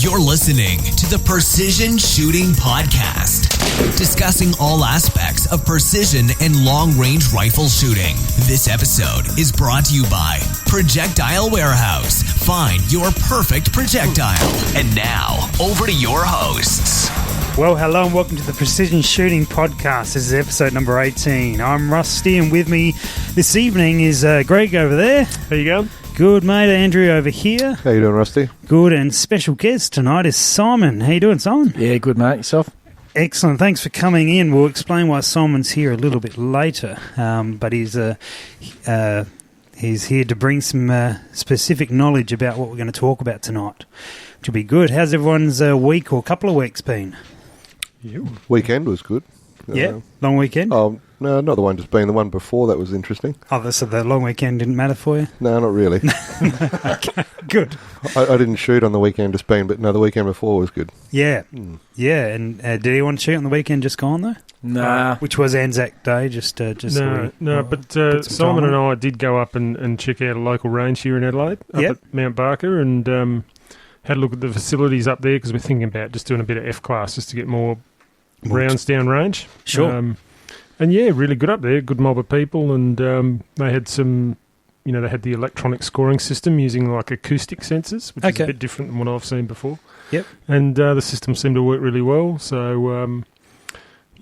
You're listening to the Precision Shooting Podcast, discussing all aspects of precision and long-range rifle shooting. This episode is brought to you by Projectile Warehouse. Find your perfect projectile. And now, over to your hosts. Well, hello and welcome to the Precision Shooting Podcast. This is episode number 18. I'm Rusty, and with me this evening is Greg over there. How you going? Good, mate. Andrew over here. How you doing, Rusty? Good, and special guest tonight is Simon. How you doing, Simon? Yeah, good, mate. Yourself? Excellent. Thanks for coming in. We'll explain why Simon's here a little bit later, but he's here to bring some specific knowledge about what we're going to talk about tonight, which will be good. How's everyone's week or couple of weeks been? Weekend was good. Yeah, long weekend? Oh, no, not the one just been. The one before that was interesting. Oh, so the long weekend didn't matter for you? No, not really. Okay, good. I didn't shoot on the weekend just been, but no, the weekend before was good. Yeah, yeah. And did anyone shoot on the weekend just gone, though? Nah. Which was Anzac Day, just but Simon and I did go up and check out a local range here in Adelaide, up at Mount Barker, and had a look at the facilities up there because we're thinking about just doing a bit of F-class just to get more rounds down range. Sure. And yeah, really good up there, good mob of people, and they had some, they had the electronic scoring system using like acoustic sensors, which is a bit different than what I've seen before. Yep. And the system seemed to work really well, so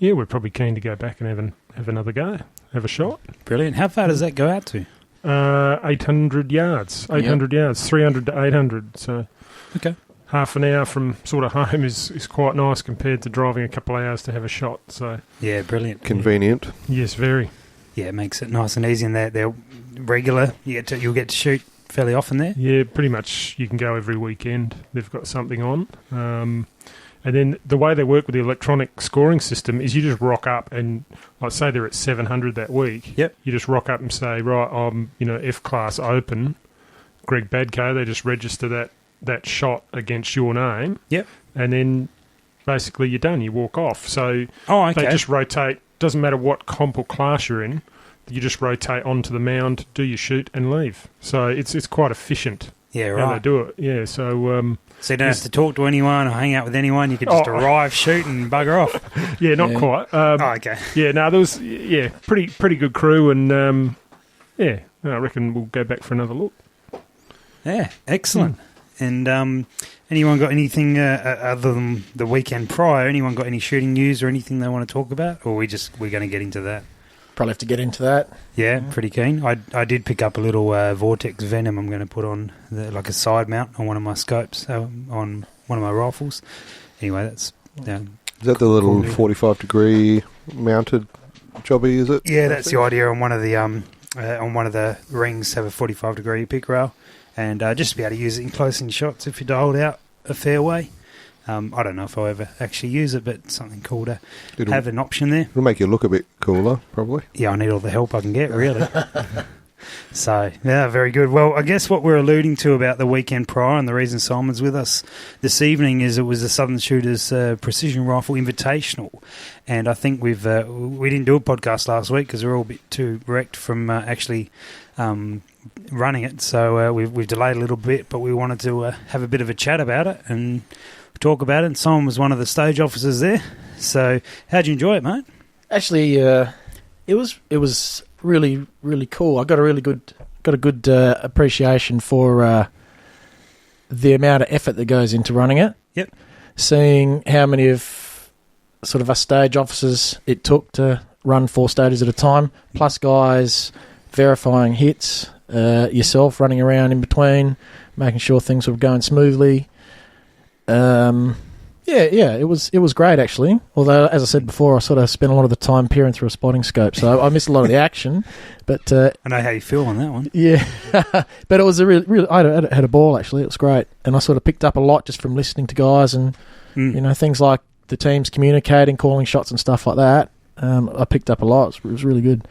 we're probably keen to go back and have another go, have a shot. Brilliant. How far does that go out to? 800 yards, 300 to 800, so... Okay. Half an hour from sort of home is quite nice compared to driving a couple of hours to have a shot. So yeah, brilliant. Convenient. Yes, very. Yeah, it makes it nice and easy, and they're regular. You'll get to shoot fairly often there. Yeah, pretty much. You can go every weekend. They've got something on. And then the way they work with the electronic scoring system is you just rock up and, like, say they're at 700 that week. Yep. You just rock up and say, right, I'm F-class open, Greg Badco. They just register that shot against your name. Yep. And then basically you're done. You walk off. So they just rotate. Doesn't matter what comp or class you're in. You just rotate onto the mound, do your shoot, and leave. So it's quite efficient. Yeah, right. How they do it. Yeah, so... so you don't have to talk to anyone or hang out with anyone. You can just arrive, shoot, and bugger off. Yeah, not quite. Okay. Yeah, no, there was... Yeah, pretty good crew, and I reckon we'll go back for another look. Yeah, excellent. And anyone got anything other than the weekend prior? Anyone got any shooting news or anything they want to talk about? Or we're going to get into that? Probably have to get into that. Yeah, pretty keen. I did pick up a little Vortex Venom I'm going to put on like a side mount on one of my scopes, on one of my rifles. Anyway, that's... is that the little 45-degree mounted jobby, is it? Yeah, that's the idea. On one of the rings, have a 45-degree pick rail. And just to be able to use it in close-in shots if you dialed out a fair way. I don't know if I'll ever actually use it, but it's something cool to have an option there. It'll make you look a bit cooler, probably. Yeah, I need all the help I can get, really. So, yeah, very good. Well, I guess what we're alluding to about the weekend prior and the reason Simon's with us this evening is it was the Southern Shooters Precision Rifle Invitational. And I think we didn't do a podcast last week because we were all a bit too wrecked from actually... running it, so we've delayed a little bit, but we wanted to have a bit of a chat about it and talk about it. And Simon was one of the stage officers there. So, how'd you enjoy it, mate? Actually, it was really, really cool. I got a good appreciation for the amount of effort that goes into running it. Yep. Seeing how many of sort of us stage officers it took to run 4 stages at a time, plus guys verifying hits. Yourself running around in between, making sure things were going smoothly. It was great actually. Although, as I said before, I sort of spent a lot of the time peering through a spotting scope, so I missed a lot of the action. But I know how you feel on that one. Yeah, but it was a really I had a ball actually. It was great, and I sort of picked up a lot just from listening to guys and things like the teams communicating, calling shots and stuff like that. I picked up a lot. It was really good.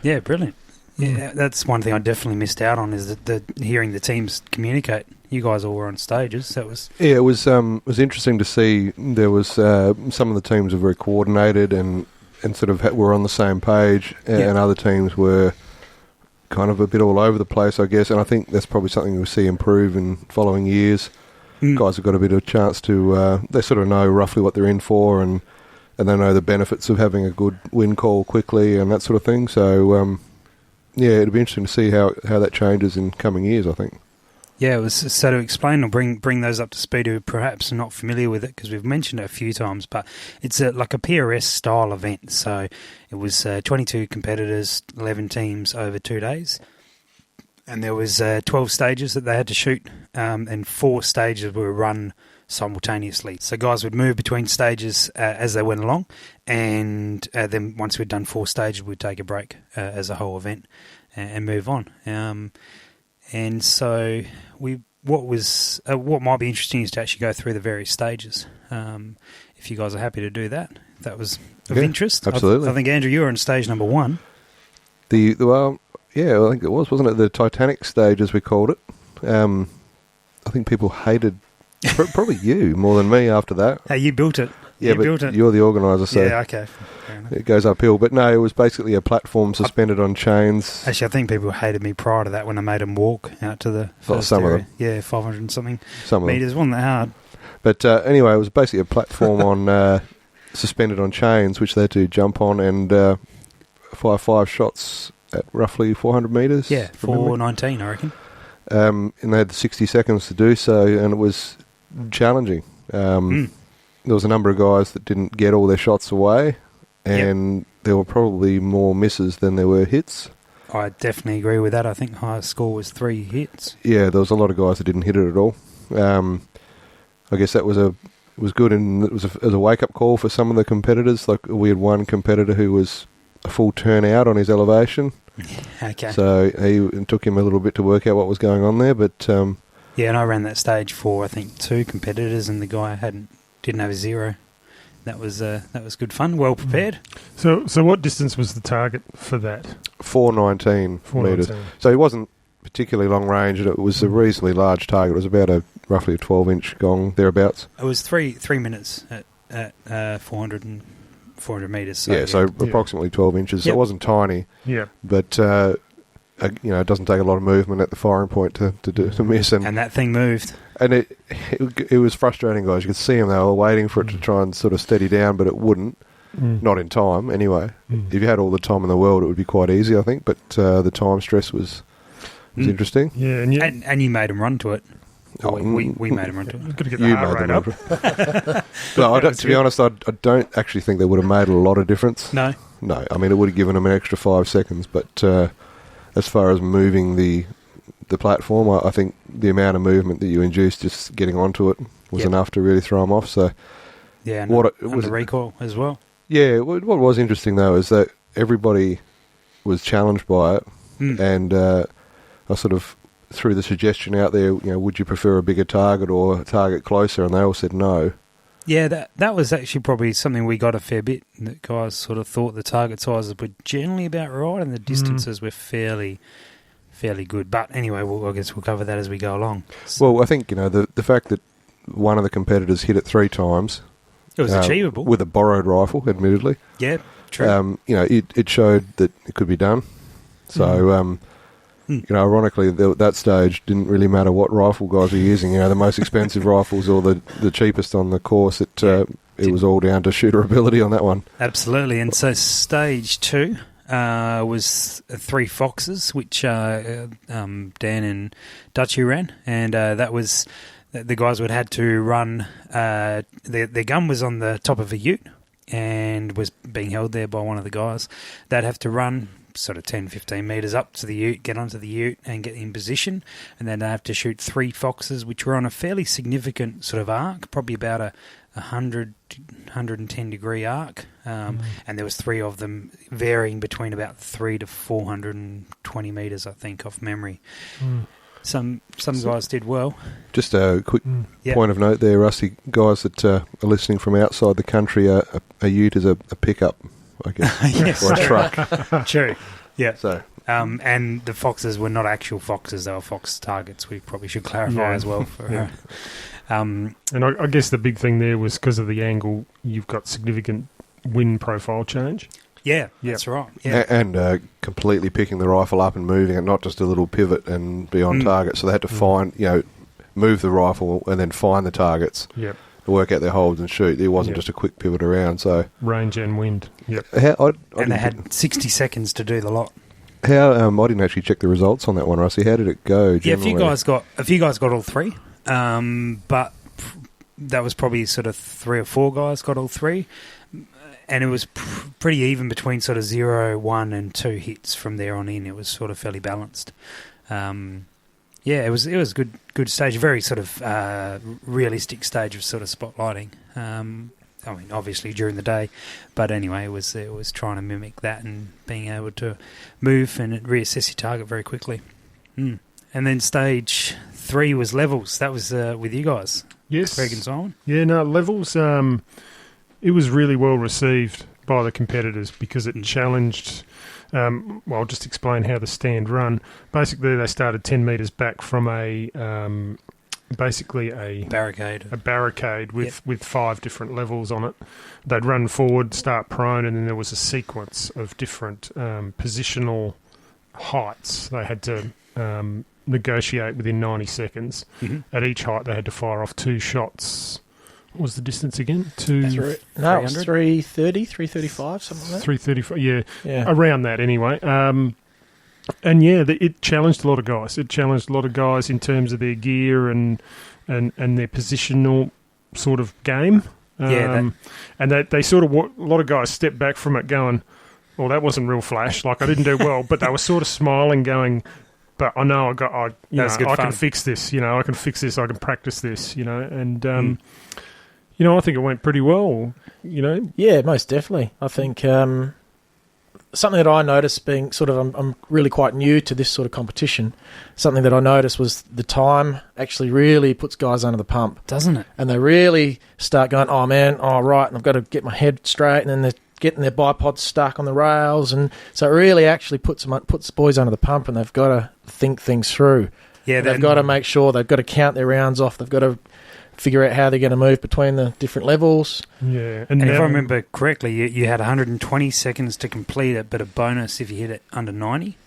Yeah, brilliant. Yeah, that's one thing I definitely missed out on is the hearing the teams communicate. You guys all were on stages. That was it was interesting to see. There was some of the teams were very coordinated and sort of were on the same page, and other teams were kind of a bit all over the place, I guess. And I think that's probably something we'll see improve in following years. guys have got a bit of a chance to, they sort of know roughly what they're in for, and they know the benefits of having a good wind call quickly and that sort of thing. So, it'll be interesting to see how that changes in coming years, I think. Yeah, it was so to explain or bring those up to speed who perhaps are not familiar with it, because we've mentioned it a few times, but it's like a PRS style event. So it was 22 competitors, 11 teams over 2 days, and there was 12 stages that they had to shoot, and 4 stages were run simultaneously. So guys would move between stages as they went along, and then once we'd done 4 stages, we'd take a break as a whole event and move on. And so what might be interesting is to actually go through the various stages. If you guys are happy to do that, if that was of interest. Absolutely. I think, Andrew, you were on stage number 1. I think it was, wasn't it? The Titanic stage, as we called it. I think people hated probably you more than me after that. Hey, you built it. Yeah, but you're the organiser, so yeah, okay. it goes uphill. But no, it was basically a platform suspended on chains. Actually, I think people hated me prior to that when I made them walk out to the first some area. of them. Yeah, 500 and something Some of them. metres. Wasn't that hard? But anyway, it was basically a platform on suspended on chains, which they had to jump on and fire 5 shots at roughly 400 metres. Yeah, 419, I reckon. And they had 60 seconds to do so, and it was challenging. There was a number of guys that didn't get all their shots away, and there were probably more misses than there were hits. I definitely agree with that. I think the highest score was 3 hits. Yeah, there was a lot of guys that didn't hit it at all. I guess that was good, and it was a wake-up call for some of the competitors. Like, we had one competitor who was a full turnout on his elevation. Okay. So it took him a little bit to work out what was going on there, but... yeah, and I ran that stage for, I think, 2 competitors, and the guy didn't have a 0. That was good fun, well prepared. So what distance was the target for that? 419 metres. So it wasn't particularly long range, and it was a reasonably large target. It was about roughly a 12-inch gong, thereabouts. It was 3 minutes at 400 metres. So approximately 12 inches. So it wasn't tiny. Yeah. But, it doesn't take a lot of movement at the firing point to miss. And that thing moved. And it was frustrating, guys. You could see them; they were waiting for it to try and sort of steady down, but it wouldn't. Not in time, anyway. If you had all the time in the world, it would be quite easy, I think. But the time stress was interesting. Yeah, and you made them run to it. We made them run to it. Got to get the heart rate up. To be honest, I don't actually think they would have made a lot of difference. No. I mean, it would have given them an extra 5 seconds, but as far as moving the platform, I think the amount of movement that you induced just getting onto it was enough to really throw them off. So, yeah, and the recoil as well. Yeah, what was interesting though is that everybody was challenged by it, and I sort of threw the suggestion out there. Would you prefer a bigger target or a target closer? And they all said no. Yeah, that was actually probably something we got a fair bit. That guys sort of thought the target sizes were generally about right, and the distances were fairly good. But anyway, I guess we'll cover that as we go along. So, well, I think the fact that one of the competitors hit it 3 times, it was achievable with a borrowed rifle, admittedly. Yeah, true. It showed that it could be done. So, ironically, that stage didn't really matter what rifle guys were using. The most expensive rifles or the cheapest on the course. It was all down to shooter ability on that one. Absolutely. And so stage 2 was 3 foxes, which Dan and Dutchy ran, and that was the guys would had to run. Their gun was on the top of a ute and was being held there by one of the guys. They'd have to run sort of 10-15 metres up to the ute, get onto the ute and get in position, and then they have to shoot 3 foxes, which were on a fairly significant sort of arc, probably about a 110 degree arc, and there was 3 of them varying between about 3 to 420 metres, I think, off memory. Some guys did well. Just a quick point of note there, Rusty. Guys that are listening from outside the country, a ute is a pickup, I guess, yes, or a truck. True. Yeah. So. And the foxes were not actual foxes; they were fox targets. We probably should clarify as well. And I guess the big thing there was because of the angle, you've got significant wind profile change. Yeah, that's right. Yeah. And completely picking the rifle up and moving it, not just a little pivot and be on target. So they had to find, move the rifle and then find the targets. Yep. To work out their holds and shoot. It wasn't just a quick pivot around. So range and wind. Yep. And they had 60 seconds to do the lot. How I didn't actually check the results on that one, Rusty. How did it go? Generally? Yeah, a few guys got all three, but that was probably sort of 3 or 4 guys got all three, and it was pretty even between sort of 0, 1, and 2 hits from there on in. It was sort of fairly balanced. It was a good stage, a very sort of realistic stage of sort of spotlighting. I mean, obviously during the day, but anyway, it was trying to mimic that and being able to move and reassess your target very quickly. And then stage 3 was levels. That was with you guys, yes, Greg and Simon. Yeah, no, levels. It was really well received by the competitors because it challenged. Well, I'll just explain how the stand run. Basically, they started 10 metres back from a barricade with 5 different levels on it. They'd run forward, start prone, and then there was a sequence of different positional heights they had to negotiate within 90 seconds. At each height, they had to fire off 2 shots. What was the distance again? It was 330, 335, something like that. 335, yeah. Around that anyway. It challenged a lot of guys. It challenged a lot of guys in terms of their gear and their positional sort of game. And they sort of, a lot of guys stepped back from it going, well, that wasn't real flash. Like, I didn't do well. But they were sort of smiling going, but I know I can fix this. I can fix this. I can practice this, and... I think it went pretty well, Yeah, most definitely. I think something that I noticed being sort of, I'm really quite new to this sort of competition, something that I noticed was the time actually really puts guys under the pump. Doesn't it? And they really start going, oh man, right, and I've got to get my head straight, and then they're getting their bipods stuck on the rails, and so it really actually puts the boys under the pump, and they've got to think things through. Yeah, they've got to make sure, they've got to count their rounds off, they've got to figure out how they're going to move between the different levels. Yeah. And if I remember correctly, you had 120 seconds to complete it, but a bonus if you hit it under 90.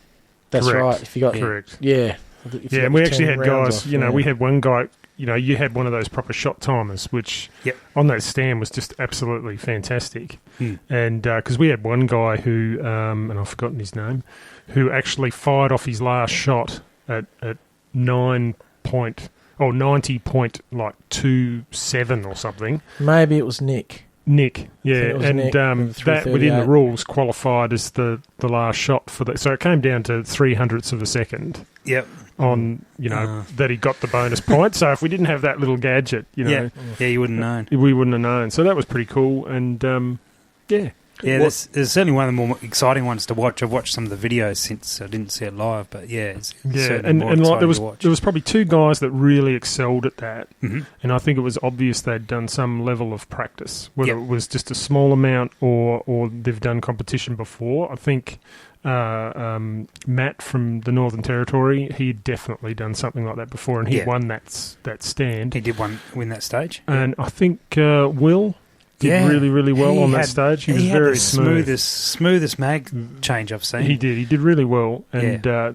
That's correct. Right. If you got correct. Yeah. And we actually had guys, we had one guy, you had one of those proper shot timers, which on that stand was just absolutely fantastic. And because we had one guy who, and I've forgotten his name, who actually fired off his last shot at 90.27 or something. Maybe it was Nick. Yeah, and Nick, that within the rules qualified as the last shot for the. So it came down to 0.03 of a second. Yep. On that he got the bonus point. So if we didn't have that little gadget, you wouldn't have known. We wouldn't have known. So that was pretty cool, and there's certainly one of the more exciting ones to watch. I've watched some of the videos since I didn't see it live, but it's certainly more exciting to watch. There was probably 2 guys that really excelled at that, and I think it was obvious they'd done some level of practice, whether it was just a small amount or they've done competition before. I think Matt from the Northern Territory, he'd definitely done something like that before, and he won that stand. He did win that stage, and I think Will did really, really well on that stage. He was very smooth. Smoothest mag change I've seen. He did really well. And, to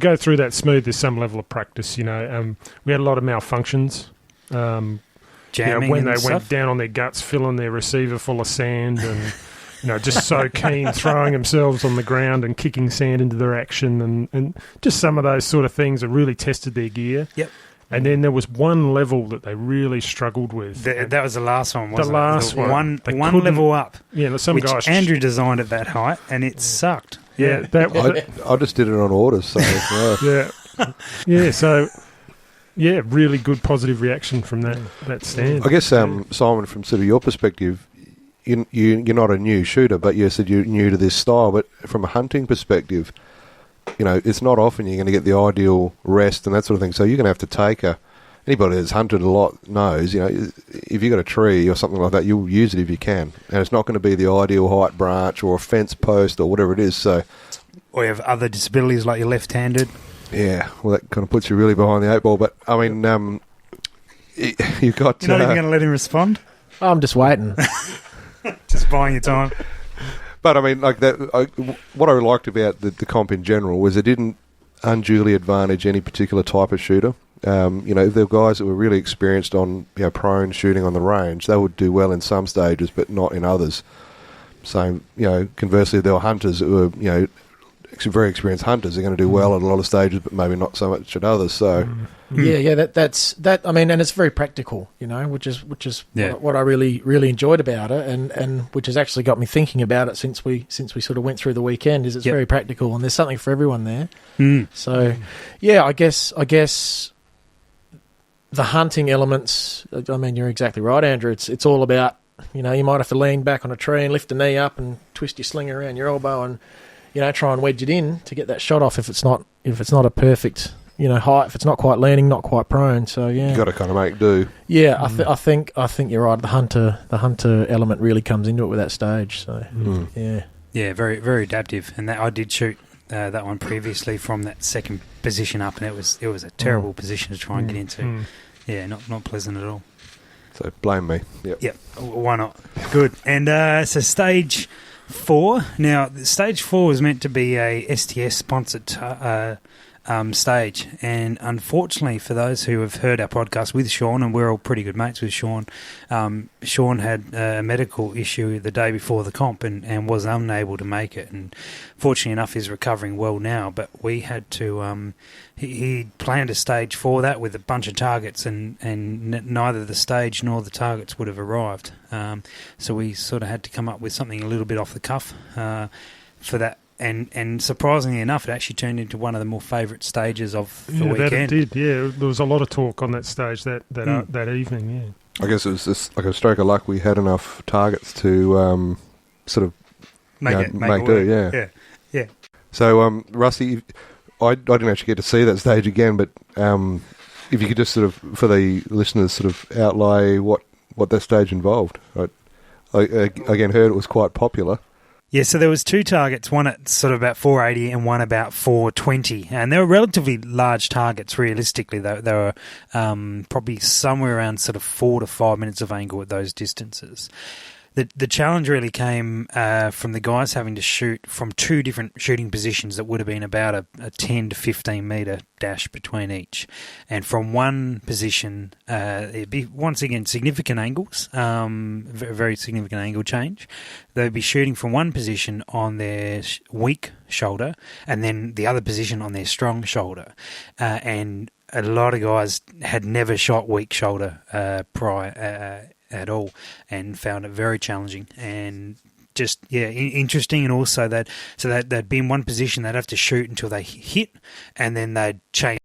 go through that smooth, there's some level of practice, we had a lot of malfunctions. Jamming when and they went down on their guts, filling their receiver full of sand and, just so keen, throwing themselves on the ground and kicking sand into their action and just some of those sort of things that really tested their gear. Yep. And then there was one level that they really struggled with. That was the last one, wasn't it? The last one. One level up. Yeah, some guys. Andrew designed at that height, and it sucked. Yeah, I just did it on orders. So So really good positive reaction from that stand. I guess Simon, from sort of your perspective, you're not a new shooter, but you said you're new to this style. But from a hunting perspective, it's not often you're going to get the ideal rest and that sort of thing. So you're going to have to take anybody that's hunted a lot knows, if you've got a tree or something like that, you'll use it if you can. And it's not going to be the ideal height branch or a fence post or whatever it is. So, or you have other disabilities like you're left-handed. Yeah, well, that kind of puts you really behind the 8 ball. But, I mean, you've got... You're not even going to let him respond? I'm just waiting. Just buying your time. But, I mean, like that. What I liked about the comp in general was it didn't unduly advantage any particular type of shooter. If there were guys that were really experienced on prone shooting on the range, they would do well in some stages, but not in others. So, conversely, if there were hunters that were, very experienced hunters, they're going to do well at a lot of stages, but maybe not so much at others. So, that's that. I mean, and it's very practical, which is what I really enjoyed about it, and which has actually got me thinking about it since we sort of went through the weekend. Is it's very practical, and there's something for everyone there. So, I guess the hunting elements. I mean, you're exactly right, Andrew. It's all about you might have to lean back on a tree and lift a knee up and twist your slinger around your elbow and try and wedge it in to get that shot off if it's not a perfect height, if it's not quite leaning, not quite prone. So you got to kind of make do. Yeah, I think you're right. The hunter element really comes into it with that stage. So yeah, very very adaptive. And that I did shoot that one previously from that second position up, and it was a terrible position to try and get into. Yeah, not pleasant at all. So blame me. Yep. Why not? Good. And so stage 4. Now, stage 4 was meant to be a STS-sponsored stage, and unfortunately for those who have heard our podcast with Sean, and we're all pretty good mates with Sean, Sean had a medical issue the day before the comp and was unable to make it, and fortunately enough he's recovering well now, but we had to... He planned a stage for that with a bunch of targets, and neither the stage nor the targets would have arrived. So we sort of had to come up with something a little bit off the cuff for that. And surprisingly enough, it actually turned into one of the more favourite stages of the weekend. That it did, yeah. There was a lot of talk on that stage that evening, yeah. I guess it was just like a stroke of luck. We had enough targets to sort of make do, yeah. So, Rusty... I didn't actually get to see that stage again, but if you could just sort of, for the listeners, sort of outlay what that stage involved. I again heard it was quite popular. Yeah, so there was 2 targets, one at sort of about 480 and one about 420, and they were relatively large targets. Realistically, they were probably somewhere around sort of 4 to 5 minutes of angle at those distances. The challenge really came from the guys having to shoot from 2 different shooting positions that would have been about a 10 to 15 metre dash between each. And from one position, it'd be, once again, significant angles, very significant angle change. They'd be shooting from one position on their weak shoulder and then the other position on their strong shoulder. And a lot of guys had never shot weak shoulder prior at all, and found it very challenging and just interesting. And also they'd be in one position, they'd have to shoot until they hit, and then they'd change